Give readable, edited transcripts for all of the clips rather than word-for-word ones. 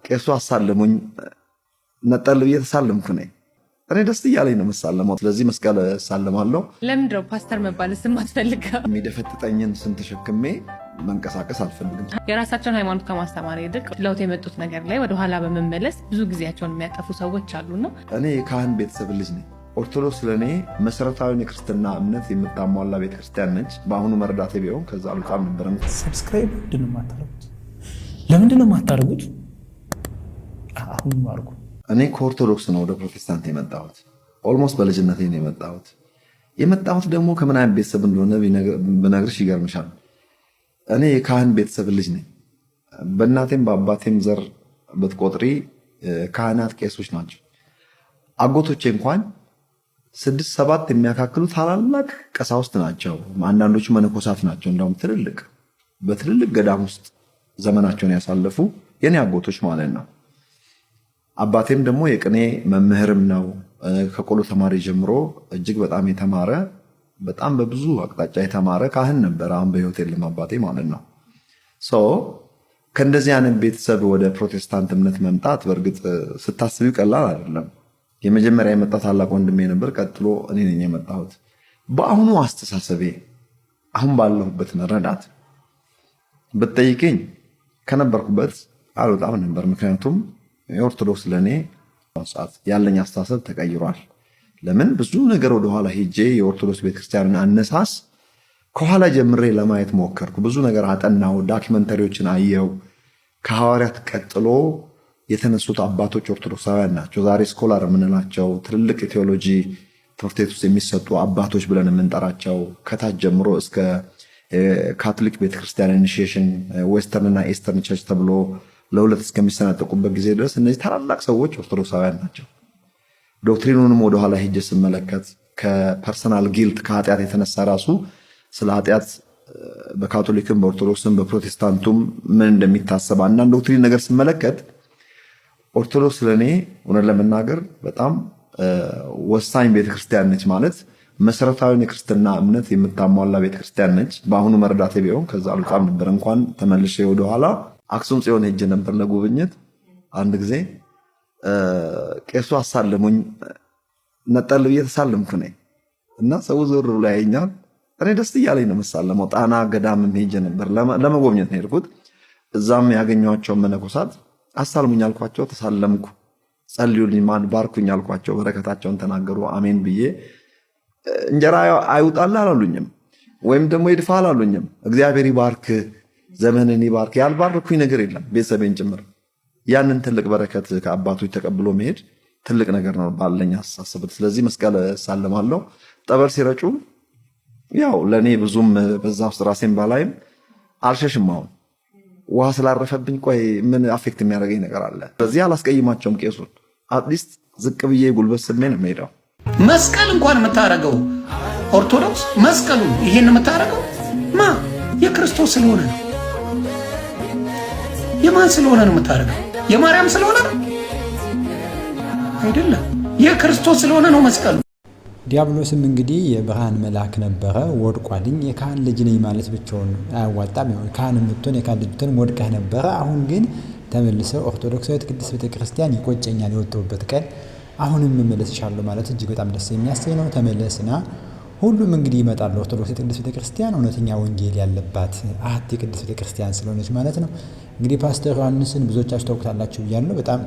ቄሱ አሳለሙኝ ነጠል ብዬ ተሳለምኩ ነኝ። እኔ ደስ እያለኝ ነው መሳለመው። ስለዚህ መስቀል እሳለማለሁ። ለምንድን ነው ፓስተር መባል የማትፈልገው? የሚደፈጥጠኝን ስም ተሸክሜ መንቀሳቀስ አልፈልግም። የራሳቸውን ሃይማኖት ከማስተማር ይልቅ ለውጥ የመጡት ነገር ላይ ወደኋላ በመመለስ ብዙ ጊዜያቸውን የሚያጠፉ ሰዎች አሉና እኔ የካህን ቤተሰብ ልጅ ነኝ። ኦርቶዶክስ ለእኔ መሰረታዊውን የክርስትና እምነት የምታሟላ ቤተክርስቲያን ነች። በአሁኑ መረዳቴ ቢሆን ከዛ አልጣም ነበረ። ሰብስክራይብ ለምንድን ነው የማታደርጉት? አሁን ማርኩ። እኔ ከኦርቶዶክስ ነው ወደ ፕሮቴስታንት የመጣሁት። ኦልሞስት በልጅነቴ ነው የመጣሁት ደግሞ ከምን አይነት ቤተሰብ እንደሆነ ብነግርሽ ይገርምሻል። እኔ የካህን ቤተሰብ ልጅ ነኝ። በእናቴም በአባቴም ዘር ብትቆጥሪ ካህናት ቄሶች ናቸው። አጎቶቼ እንኳን 6-7 የሚያካክሉ ታላላቅ ቀሳውስት ናቸው። አንዳንዶቹ መነኮሳት ናቸው። እንደውም በትልልቅ ገዳም ውስጥ ዘመናቸውን ያሳለፉ የኔ አጎቶች ማለት ነው። አባቴም ደግሞ የቅኔ መምህርም ነው። ከቆሎ ተማሪ ጀምሮ እጅግ በጣም የተማረ በጣም በብዙ አቅጣጫ የተማረ ካህን ነበር። አሁን በህይወት የለም አባቴ ማለት ነው። ከእንደዚህ አይነት ቤተሰብ ወደ ፕሮቴስታንት እምነት መምጣት በእርግጥ ስታስቢው ቀላል አይደለም። የመጀመሪያ የመጣ ታላቅ ወንድሜ ነበር። ቀጥሎ እኔ ነኝ የመጣሁት። በአሁኑ አስተሳሰቤ አሁን ባለሁበት መረዳት ብትጠይቀኝ ከነበርኩበት አልወጣም ነበር። ምክንያቱም የኦርቶዶክስ ለኔ ሰዓት ያለኝ አስተሳሰብ ተቀይሯል። ለምን ብዙ ነገር ወደኋላ ሄጄ የኦርቶዶክስ ቤተክርስቲያንን አነሳስ ከኋላ ጀምሬ ለማየት ሞከርኩ። ብዙ ነገር አጠናው፣ ዶክመንተሪዎችን አየው። ከሐዋርያት ቀጥሎ የተነሱት አባቶች ኦርቶዶክሳውያን ናቸው። ዛሬ ስኮላር የምንላቸው ትልልቅ የቴዎሎጂ ትምህርት ቤት ውስጥ የሚሰጡ አባቶች ብለን የምንጠራቸው ከታች ጀምሮ እስከ ካቶሊክ ቤተክርስቲያን ኢኒሺዬሽን ዌስተርን እና ኢስተርን ቸርች ተብሎ ለሁለት እስከሚሰነጠቁበት ጊዜ ድረስ እነዚህ ታላላቅ ሰዎች ኦርቶዶክሳውያን ናቸው። ዶክትሪኑንም ወደኋላ ሄጄ ስመለከት ከፐርሰናል ጊልት ከኃጢአት የተነሳ ራሱ ስለ ኃጢአት በካቶሊክም በኦርቶዶክስም በፕሮቴስታንቱም ምን እንደሚታሰብ አንዳንድ ዶክትሪን ነገር ስመለከት ኦርቶዶክስ ለኔ እውነት ለመናገር በጣም ወሳኝ ቤተክርስቲያን ነች። ማለት መሰረታዊውን የክርስትና እምነት የምታሟላ ቤተክርስቲያን ነች። በአሁኑ መረዳቴ ቢሆን ከዛ አልጣም ነበር። እንኳን ተመልሼ ወደኋላ አክሱም ጽዮን ሄጄ ነበር ለጉብኝት። አንድ ጊዜ ቄሱ አሳለሙኝ ነጠል ብዬ ተሳለምኩ ነኝ እና ሰው ዞር ብሎ ያየኛል። እኔ ደስ እያለኝ ነው መሳለመው። ጣና ገዳምም ሄጄ ነበር ለመጎብኘት ነው የሄድኩት። እዛም ያገኘኋቸው መነኮሳት አሳልሙኝ አልኳቸው፣ ተሳለምኩ። ጸልዩልኝ ባርኩኝ አልኳቸው፣ በረከታቸውን ተናገሩ። አሜን ብዬ እንጀራ አይውጣልህ አላሉኝም፣ ወይም ደግሞ ይድፋ አላሉኝም። እግዚአብሔር ይባርክ ዘመንን ይባርክ ያልባርኩኝ ነገር የለም፣ ቤተሰቤን ጭምር። ያንን ትልቅ በረከት ከአባቶች ተቀብሎ መሄድ ትልቅ ነገር ነው ባለኝ አስተሳሰብ። ስለዚህ መስቀል እሳለማለሁ። ጠበል ሲረጩ ያው ለኔ ብዙም በዛ ውስጥ ራሴን ባላይም አልሸሽም። አሁን ውሃ ስላረፈብኝ ቆይ ምን አፌክት የሚያደርገኝ ነገር አለ? ስለዚህ አላስቀይማቸውም ቄሱን። አትሊስት ዝቅ ብዬ ጉልበት ስሜ ነው የምሄደው። መስቀል እንኳን የምታረገው ኦርቶዶክስ መስቀሉ ይሄን የምታረገው ማ የክርስቶስ ስለሆነ ነው። የማን ስለሆነ ነው የምታረገው? የማርያም ስለሆነ ነው አይደለም፣ የክርስቶስ ስለሆነ ነው መስቀሉ። ዲያብሎስም እንግዲህ የብርሃን መልአክ ነበረ፣ ወድቋልኝ። የካህን ልጅ ነኝ ማለት ብቻውን አያዋጣም። ያው ካህን የምትሆን የካህን ልጅ ብትሆን ወድቀህ ነበረ። አሁን ግን ተመልሰው ኦርቶዶክሳዊት ቅድስት ቤተክርስቲያን ይቆጨኛል የወጣሁበት ቀን አሁንም መመለስሻለሁ ማለት እጅግ በጣም ደስ የሚያሰኝ ነው። ተመለስና ሁሉም እንግዲህ ይመጣሉ። ኦርቶዶክስ ቅድስት ቤተክርስቲያን እውነተኛ ወንጌል ያለባት አሐቲ ቅድስት ቤተክርስቲያን ስለሆነች ማለት ነው። እንግዲህ ፓስተር ዮሐንስን ብዙዎቻችሁ ታውቁታላችሁ ብያለሁ። በጣም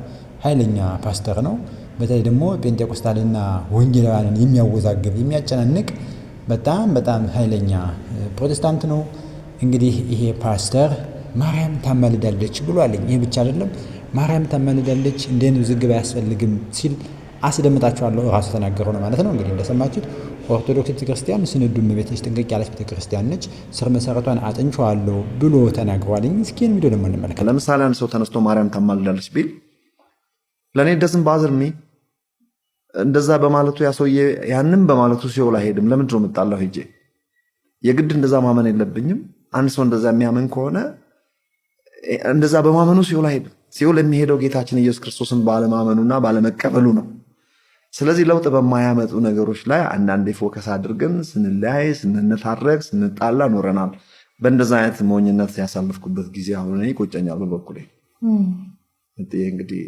ኃይለኛ ፓስተር ነው። በተለይ ደግሞ ጴንጤቆስታልና ወንጌላውያንን የሚያወዛግብ የሚያጨናንቅ በጣም ኃይለኛ ፕሮቴስታንት ነው። እንግዲህ ይሄ ፓስተር ማርያም ታማልዳለች ብሏልኝ። ይሄ ብቻ አይደለም፣ ማርያም ታማልዳለች እንደን ውዝግብ አያስፈልግም ሲል አስደምጣችኋለሁ። ራሱ ተናገረው ነው ማለት ነው። እንግዲህ እንደሰማችሁት ኦርቶዶክስ ቤተክርስቲያን ስንዱ እመቤታችን ጥንቅቅ ያለች ቤተክርስቲያን ነች፣ ስር መሰረቷን አጥንቻለሁ ብሎ ተናግሯልኝ። እስኪ ቪዲዮ ደግሞ እንመልከት። ለምሳሌ አንድ ሰው ተነስቶ ማርያም ታማልዳለች ቢል ለኔ ደስም ባዝርሚ እንደዛ በማለቱ ያ ሰውዬ ያንን በማለቱ ሲኦል አይሄድም። ለምንድን ነው የምጣላው? ሄጄ የግድ እንደዛ ማመን የለብኝም። አንድ ሰው እንደዛ የሚያምን ከሆነ እንደዛ በማመኑ ሲኦል አይሄድም። ሲኦል የሚሄደው ጌታችን ኢየሱስ ክርስቶስን ባለማመኑና ባለመቀበሉ ነው። ስለዚህ ለውጥ በማያመጡ ነገሮች ላይ አንዳንዴ ፎከስ አድርገን ስንለያይ፣ ስንነታረክ፣ ስንጣላ ኖረናል። በእንደዛ አይነት ሞኝነት ያሳለፍኩበት ጊዜ አሁን እኔ ይቆጨኛል በበኩሌ። እንግዲህ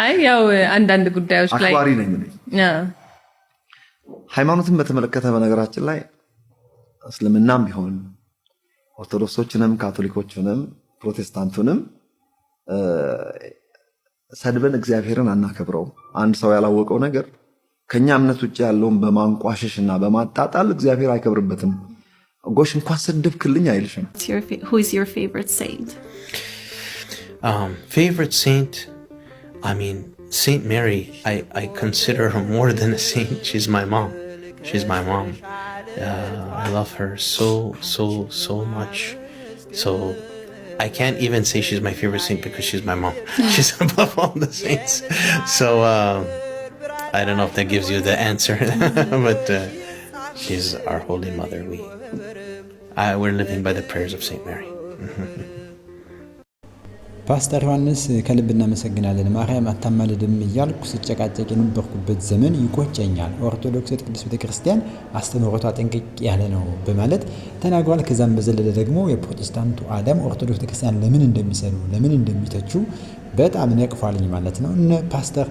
አይ ያው አንዳንድ ጉዳዮች ላይ አክባሪ ነኝ እኔ። ሃይማኖትን በተመለከተ በነገራችን ላይ እስልምናም ቢሆን ኦርቶዶክሶችንም ካቶሊኮችንም ፕሮቴስታንቱንም ሰድበን እግዚአብሔርን አናከብረው። አንድ ሰው ያላወቀው ነገር ከኛ እምነት ውጭ ያለውን በማንቋሸሽና በማጣጣል እግዚአብሔር አይከብርበትም። ጎሽ እንኳን ሰደብክልኝ አይልሽም። Who is your favorite saint? Favorite saint? I mean, Saint Mary. I consider her more than a saint. She's my mom. I love her so much. So I can't even say she's my favorite saint because she's my mom. She's above all the saints. So I don't know if that gives you the answer, but she's our holy mother. We're living by the prayers of Saint Mary. ፓስተር ዮሐንስ ከልብ እናመሰግናለን። ማርያም አታማልድም እያልኩ ስጨቃጨቅ የነበርኩበት ዘመን ይቆጨኛል። ኦርቶዶክስ ቅድስት ቤተክርስቲያን አስተምህሮቷ ጠንቅቅ ያለ ነው በማለት ተናግሯል። ከዛም በዘለለ ደግሞ የፕሮቴስታንቱ ዓለም ኦርቶዶክስ ቤተክርስቲያን ለምን እንደሚሰሩ ለምን እንደሚተቹ በጣም ነቅፏልኝ ማለት ነው። እነ ፓስተር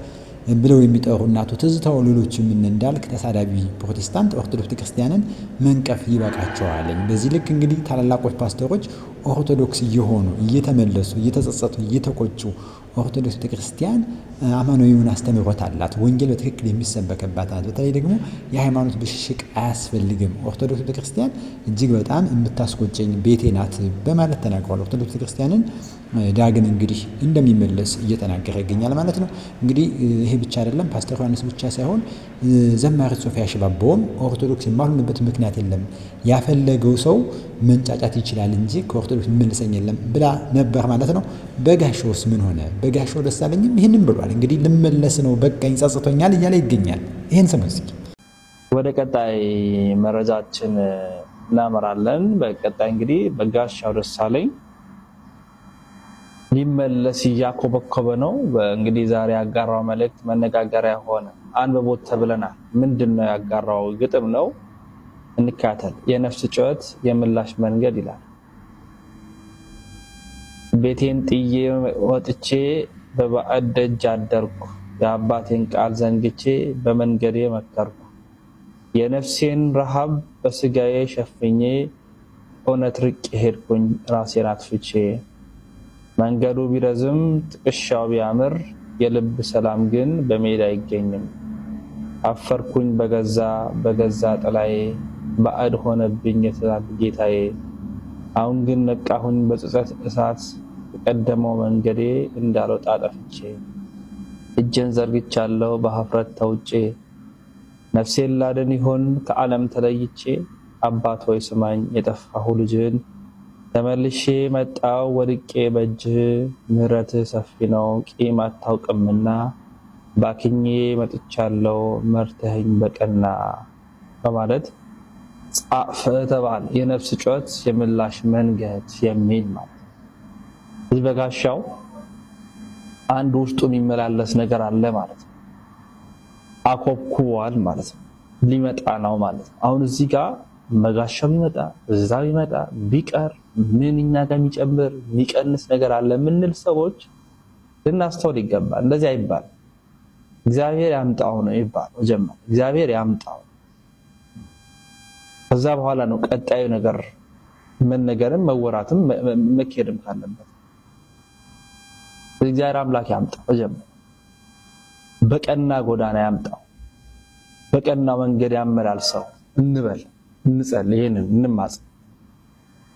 ብለው የሚጠሩ እናቱ ትዝታው ሌሎችም እንዳልክ ተሳዳቢ ፕሮቴስታንት ኦርቶዶክስ ቤተክርስቲያንን መንቀፍ ይበቃቸዋል። በዚህ ልክ እንግዲህ ታላላቆች ፓስተሮች ኦርቶዶክስ እየሆኑ እየተመለሱ እየተጸጸቱ እየተቆጩ ኦርቶዶክስ ቤተክርስቲያን አማናዊውን አስተምህሮት አላት። ወንጌል በትክክል የሚሰበከባት ናት። በተለይ ደግሞ የሃይማኖት ብሽሽቅ አያስፈልግም። ኦርቶዶክስ ቤተክርስቲያን እጅግ በጣም የምታስቆጨኝ ቤቴ ናት በማለት ተናግሯል። ኦርቶዶክስ ቤተክርስቲያንን ዳግም እንግዲህ እንደሚመለስ እየተናገረ ይገኛል ማለት ነው። እንግዲህ ይሄ ብቻ አይደለም። ፓስተር ዮሐንስ ብቻ ሳይሆን ዘማሪት ሶፊያ ሽባባውም ኦርቶዶክስ የማልሆንበት ምክንያት የለም፣ ያፈለገው ሰው መንጫጫት ይችላል እንጂ ከኦርቶዶክስ የሚመልሰኝ የለም ብላ ነበር ማለት ነው። በጋሻውስ ምን ሆነ? በጋሻው ደሳለኝም ይህንን ብሏል። እንግዲህ ልመለስ ነው በቃኝ ጸጽቶኛል እያለ ይገኛል። ይህን ስሙ እስኪ። ወደ ቀጣይ መረጃችን እናመራለን። በቀጣይ እንግዲህ በጋሻው ደሳለኝ ሊመለስ እያኮበኮበ ነው። እንግዲህ ዛሬ ያጋራው መልእክት መነጋገሪያ ሆነ። አንብቦት ተብለናል። ምንድነው ያጋራው? ግጥም ነው። እንካተል። የነፍስ ጩኸት የምላሽ መንገድ ይላል። ቤቴን ጥዬ ወጥቼ በባዕድ ደጅ አደርኩ፣ የአባቴን ቃል ዘንግቼ በመንገዴ መከርኩ። የነፍሴን ረሃብ በስጋዬ ሸፍኜ እውነት ርቄ ሄድኩኝ ራሴን አጥፍቼ። መንገዱ ቢረዝም ጥቅሻው ቢያምር የልብ ሰላም ግን በሜዳ አይገኝም። አፈርኩኝ በገዛ ጥላዬ ባዕድ ሆነብኝ የትላንት ጌታዬ። አሁን ግን ነቃሁኝ በጸጸት እሳት የቀደመው መንገዴ እንዳልወጣ ጠፍቼ። እጄን ዘርግቻለሁ በሀፍረት ተውጬ ነፍሴን ላድን ይሆን ከዓለም ተለይቼ። አባት ሆይ ስማኝ የጠፋሁ ልጅህን ተመልሼ መጣው ወድቄ በእጅህ። ምህረትህ ሰፊ ነው ቂም አታውቅምና ባክኜ መጥቻለሁ መርተኸኝ በቀና በማለት ጻፈ ተባለ። የነፍስ ጩኸት የምላሽ መንገድ የሚል ማለት እዚህ በጋሻው አንድ ውስጡ የሚመላለስ ነገር አለ ማለት ነው። አኮብኩዋል ማለት ነው። ሊመጣ ነው ማለት ነው። አሁን እዚህ ጋር መጋሻው ቢመጣ እዛ ቢመጣ ቢቀር ምንኛ ጋር የሚጨምር የሚቀንስ ነገር አለ ምንል ሰዎች ልናስተውል ይገባል። እንደዚህ አይባል። እግዚአብሔር ያምጣው ነው ይባላል። ጀመረ እግዚአብሔር ያምጣው። ከዛ በኋላ ነው ቀጣዩ ነገር መነገርም መወራትም መከደም ካለበት እግዚአብሔር አምላክ ያምጣው። ጀመረ በቀና ጎዳና ያምጣው፣ በቀና መንገድ ያመላልሰው እንበል፣ እንጸልይ፣ ይሄንን እንማጽን።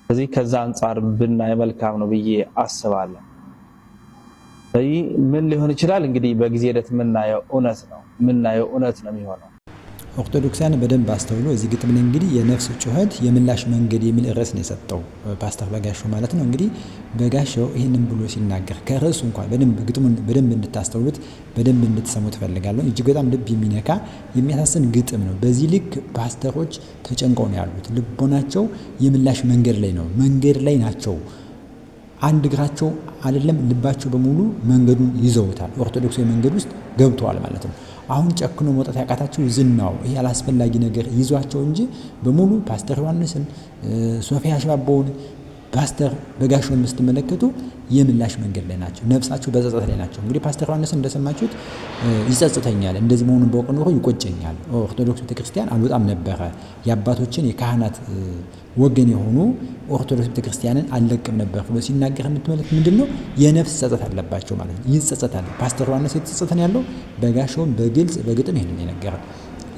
ስለዚህ ከዛ አንፃር ብናይ መልካም ነው ብዬ አስባለሁ። ስለዚህ ምን ሊሆን ይችላል እንግዲህ በጊዜ ሂደት የምናየው እውነት ነው የሚሆነው። ኦርቶዶክሳን በደንብ አስተውሎ እዚህ ግጥም ላይ እንግዲህ የነፍስ ጩኸት የምላሽ መንገድ የሚል ርዕስ ነው የሰጠው ፓስተር በጋሻው ማለት ነው። እንግዲህ በጋሻው ይህንን ብሎ ሲናገር ከርዕሱ እንኳን ግጥሙን በደንብ እንድታስተውሉት በደንብ እንድትሰሙት ፈልጋለሁ። እጅግ በጣም ልብ የሚነካ የሚያሳስን ግጥም ነው። በዚህ ልክ ፓስተሮች ተጨንቀው ነው ያሉት። ልቦናቸው የምላሽ መንገድ ላይ ናቸው። አንድ እግራቸው አይደለም ልባቸው በሙሉ መንገዱን ይዘውታል። ኦርቶዶክሳዊ መንገድ ውስጥ ገብተዋል ማለት ነው። አሁን ጨክኖ መውጣት ያቃታቸው ዝናው ይሄ አላስፈላጊ ነገር ይዟቸው እንጂ በሙሉ ፓስተር ዮሐንስን ሶፊያ ሽባባውን ፓስተር በጋሻውን ስትመለከቱ የምላሽ መንገድ ላይ ናቸው። ነፍሳቸው በጸጸት ላይ ናቸው። እንግዲህ ፓስተር ዮሐንስን እንደሰማችሁት ይጸጽተኛል፣ እንደዚህ መሆኑን ባውቅ ኖሮ ይቆጨኛል፣ ኦርቶዶክስ ቤተክርስቲያን አልወጣም ነበረ፣ የአባቶችን የካህናት ወገን የሆኑ ኦርቶዶክስ ቤተክርስቲያንን አልለቅም ነበር ብሎ ሲናገር የምትመለከት ምንድነው? የነፍስ ጸጸት አለባቸው ማለት ነው። ይጸጸታል። ፓስተር ዮሐንስ የተጸጸተን ያለው በጋሻውን በግልጽ በግጥም ይሄንን የነገረው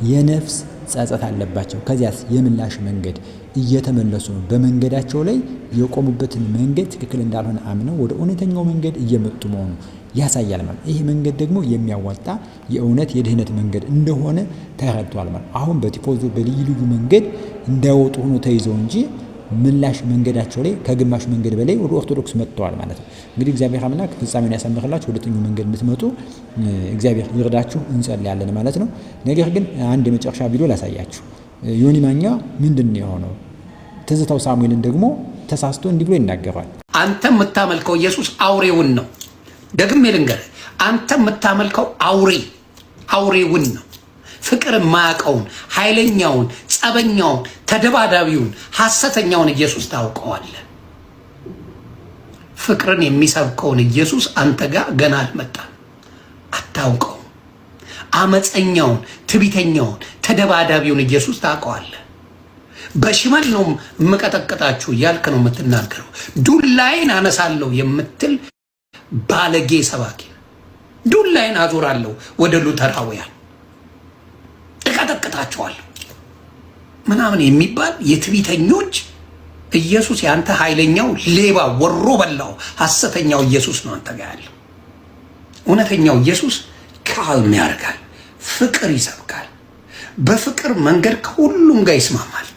የነፍስ ጸጸት አለባቸው። ከዚያስ የምላሽ መንገድ እየተመለሱ ነው። በመንገዳቸው ላይ የቆሙበትን መንገድ ትክክል እንዳልሆነ አምነው ወደ እውነተኛው መንገድ እየመጡ መሆኑ ያሳያል ማለት። ይህ መንገድ ደግሞ የሚያዋጣ የእውነት የድህነት መንገድ እንደሆነ ተረድቷል ማለት። አሁን በቲፎዞ በልዩ ልዩ መንገድ እንዳይወጡ ሆኖ ተይዘው እንጂ ምላሽ መንገዳቸው ላይ ከግማሽ መንገድ በላይ ወደ ኦርቶዶክስ መጥተዋል ማለት ነው። እንግዲህ እግዚአብሔር አምላክ ፍጻሜውን ያሳምርላችሁ፣ ወደተኛው መንገድ እንድትመጡ እግዚአብሔር ይርዳችሁ እንጸልያለን ማለት ነው። ነገር ግን አንድ የመጨረሻ ቪዲዮ ላሳያችሁ። ዮኒ ማኛ ምንድነው የሆነው? ትዝታው ሳሙኤልን ደግሞ ተሳስቶ እንዲህ ብሎ ይናገራል። አንተ የምታመልከው ኢየሱስ አውሬውን ነው። ደግሜ ልንገርህ፣ አንተ የምታመልከው አውሬውን ነው። ፍቅር የማያውቀውን ኃይለኛውን፣ ጸበኛውን፣ ተደባዳቢውን፣ ሐሰተኛውን ኢየሱስ ታውቀዋለህ። ፍቅርን የሚሰብከውን ኢየሱስ አንተ ጋር ገና አልመጣም፣ አታውቀውም። አመፀኛውን፣ ትቢተኛውን፣ ተደባዳቢውን ኢየሱስ ታውቀዋለህ። በሽመል ነው የምቀጠቅጣችሁ እያልክ ነው የምትናገረው። ዱላይን አነሳለሁ የምትል ባለጌ ሰባኪ፣ ዱላይን አዞራለሁ ወደ ሉተራውያን እቀጠቅጣቸዋለሁ ምናምን የሚባል የትቢተኞች ኢየሱስ ያንተ ኃይለኛው ሌባ ወሮ በላው ሐሰተኛው ኢየሱስ ነው አንተ ጋር ያለው። እውነተኛው ኢየሱስ ካልም ያደርጋል፣ ፍቅር ይሰብካል፣ በፍቅር መንገድ ከሁሉም ጋር ይስማማል።